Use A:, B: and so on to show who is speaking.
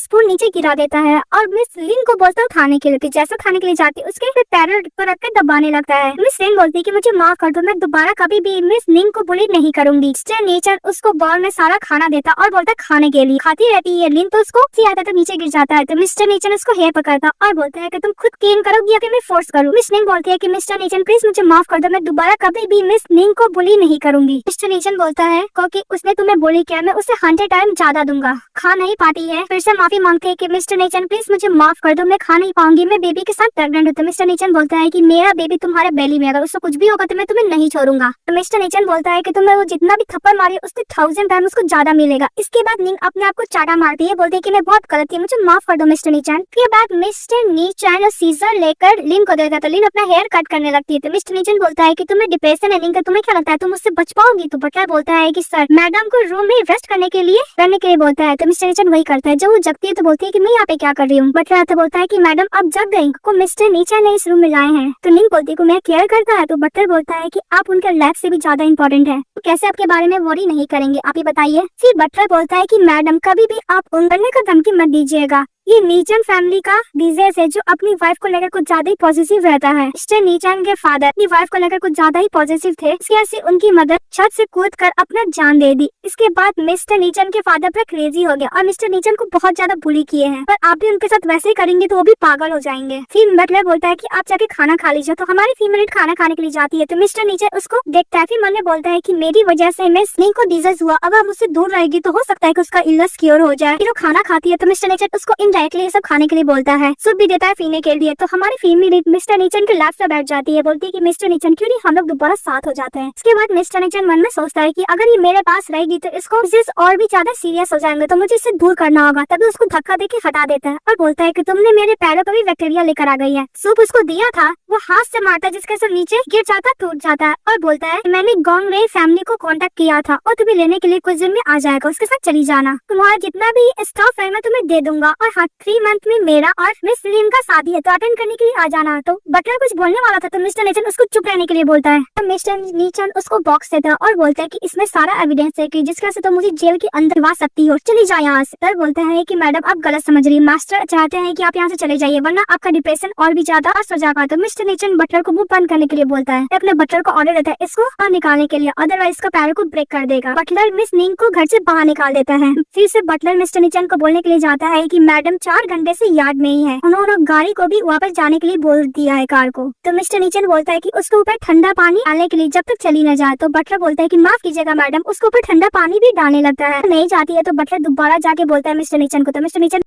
A: Spoon नीचे गिरा देता है और मिस लिन को बोलता है खाने के लिए। जैसा खाने के लिए जाती है उसके पैरों पर रख कर दबाने लगता है। मिस लिन बोलती है कि मुझे माफ कर दो, मैं दोबारा कभी भी मिस लिन को बुली नहीं करूंगी। मिस्टर नीचन उसको बॉल में सारा खाना देता और बोलता है खाने के लिए। खाती रहती है लिन, तो उसको आता तो नीचे गिर जाता है। तो मिस्टर नीचन उसको हेयर पकड़ता और बोलता है कि तुम खुद क्लीन करोगी या फिर मैं फोर्स करूं। मिस लिन बोलती है कि मिस्टर नीचन प्लीज मुझे माफ कर दो, मैं दोबारा कभी भी मिस लिन को बुली नहीं करूंगी। मिस्टर नीचन बोलता है क्योंकि उसने तुम्हें बुली किया, मैं उसे 100 टाइम ज्यादा दूंगा। खा नहीं पाती है, फिर से माफी मांगती है कि मिस्टर नीचन प्लीज मुझे माफ कर दो, मैं खा नहीं पाऊंगी, मैं बेबी के साथ प्रेग्नेंट हूँ। तो मिस्टर नीचन बोलता है कि मेरा बेबी तुम्हारे बेली में, अगर उसको कुछ भी होगा तो मैं तुम्हें नहीं छोड़ूंगा। तो मिस्टर नीचन बोलता है कि तुम्हें वो जितना भी थप्पड़ मारी उसके 1000 टाइम उसको ज्यादा मिलेगा। इसके बाद लिन अपने आप को चाटा मारती है, बोलती है कि मैं बहुत गलत थी, मुझे माफ कर दो मिस्टर नीचन। के बाद मिस्टर नीचन सीजर लेकर लिन को देता है, तो लिन अपना हेयर कट करने लगती है। तो मिस्टर नीचन बोलता है कि तुम्हें डिप्रेशन है लिन, तुम्हें क्या लगता है तुम उससे बच पाओगी? तो बटलर बोलता है कि सर मैडम को रूम में रेस्ट करने के लिए बोलता है। तो मिस्टर नीचन वही करता है। जब वो जगती है तो बोलती है कि मैं यहाँ पे क्या कर रही हूँ। बटलर तो बोलता है कि मैडम अब जग गई, को मिस्टर नीचन ने इस रूम में लाए हैं। तो लिन बोलती है को मैं केयर करता है। तो बटलर बोलता है कि आप उनके लाइफ से भी ज्यादा इंपॉर्टेंट है, तो कैसे आपके बारे में वरी नहीं करेंगे, आप ही बताइए। फिर बटलर बोलता है कि मैडम कभी भी आप उंगलने का धमकी मत दीजिएगा, ये नीचन फैमिली का डिजीज है जो अपनी वाइफ को लेकर कुछ ज्यादा ही पॉजिटिव रहता है। मिस्टर नीचन के फादर अपनी वाइफ को लेकर कुछ ज्यादा ही पॉजिटिव थे, इसकी वजह से उनकी मदर छत से कूद कर अपना जान दे दी। इसके बाद मिस्टर नीचन के फादर पर क्रेजी हो गया और मिस्टर नीचन को बहुत ज्यादा बुली किए हैं, पर आप भी उनके साथ वैसे ही करेंगे तो वो भी पागल हो जाएंगे। फिर बटलर बोलता है कि आप जाके खाना खा लीजिए। तो हमारी फीमेल खाना खाने के लिए जाती है, तो मिस्टर नीचन उसको देखता है। फिर मन में बोलता है कि मेरी वजह से मिस लिन को डिजीज हुआ, अगर हम उससे दूर रहेगी तो हो सकता है कि उसका इलनेस क्योर हो जाए। फिर वो खाना खाती है, तो मिस्टर नीचन उसको इनडायरेक्टली सब खाने के लिए बोलता है, सूप भी देता है पीने के लिए। तो हमारी फीमेल मिस्टर नीचन के लैप से बैठ जाती है, बोलती है कि मिस्टर नीचन क्यों नहीं हम लोग दोबारा साथ हो जाते हैं। इसके बाद मिस्टर नीचन मन में सोचता है कि अगर ये मेरे पास रहेगी तो इसको और भी ज्यादा सीरियस हो जाएंगे, तो मुझे इसे दूर करना होगा। तभी उसको धक्का देके हटा देता है और बोलता है कि तुमने मेरे पैरों पर भी बैक्टीरिया लेकर आ गई है। सूप उसको दिया था, वो हाथ से मारता है जिसके सब नीचे गिर जाता, टूट जाता है और बोलता है मैंने गोंग रे फैमिली को कांटेक्ट किया था और तुम्हें लेने के लिए कुछ दिन में आ जाएगा, उसके साथ चली जाना, तुम्हारा जितना भी स्टाफ है मैं तुम्हें दे दूंगा। और हाँ 3 मंथ में मेरा और मिस लिन का शादी है, तो अटेंड करने के लिए आ जाना। तो बटलर कुछ बोलने वाला था, तो मिस्टर नीचन उसको चुप रहने के लिए बोलता है। मिस्टर नीचन उसको बॉक्स देता है और बोलता है कि इसमें सारा एविडेंस है कि जिसका से तो मुझे जेल के अंदर ला सकती हो, चली जाए यहाँ से। तर बोलता है कि मैडम आप गलत समझ रही है, मास्टर चाहते हैं कि आप यहाँ से चले जाइए वरना आपका डिप्रेशन और भी ज्यादा हो जाएगा। तो मिस्टर नीचन बटलर को मुंह बंद करने के लिए बोलता है, अपने बटलर को ऑर्डर देता है इसको बाहर निकालने के लिए, अदरवाइज इसका पैरों को ब्रेक कर देगा। बटलर मिस लिन को घर से बाहर निकाल देता है। फिर से बटलर मिस्टर नीचन को बोलने के लिए जाता है कि मैडम 4 घंटे से यार्ड में ही है, उन्होंने गाड़ी को भी वापस जाने के लिए बोल दिया है कार को। तो मिस्टर नीचन बोलता है कि उसके ऊपर ठंडा पानी डालने के लिए जब तक चली न जाए। तो बटलर बोलता है कि माफ कीजिएगा मैडम, उसके ऊपर ठंडा पानी भी डालने लगता है, नहीं जाती है। तो बटलर दोबारा जाके बोलता है मिस्टर नीचन को। तो मिस्टर नीचन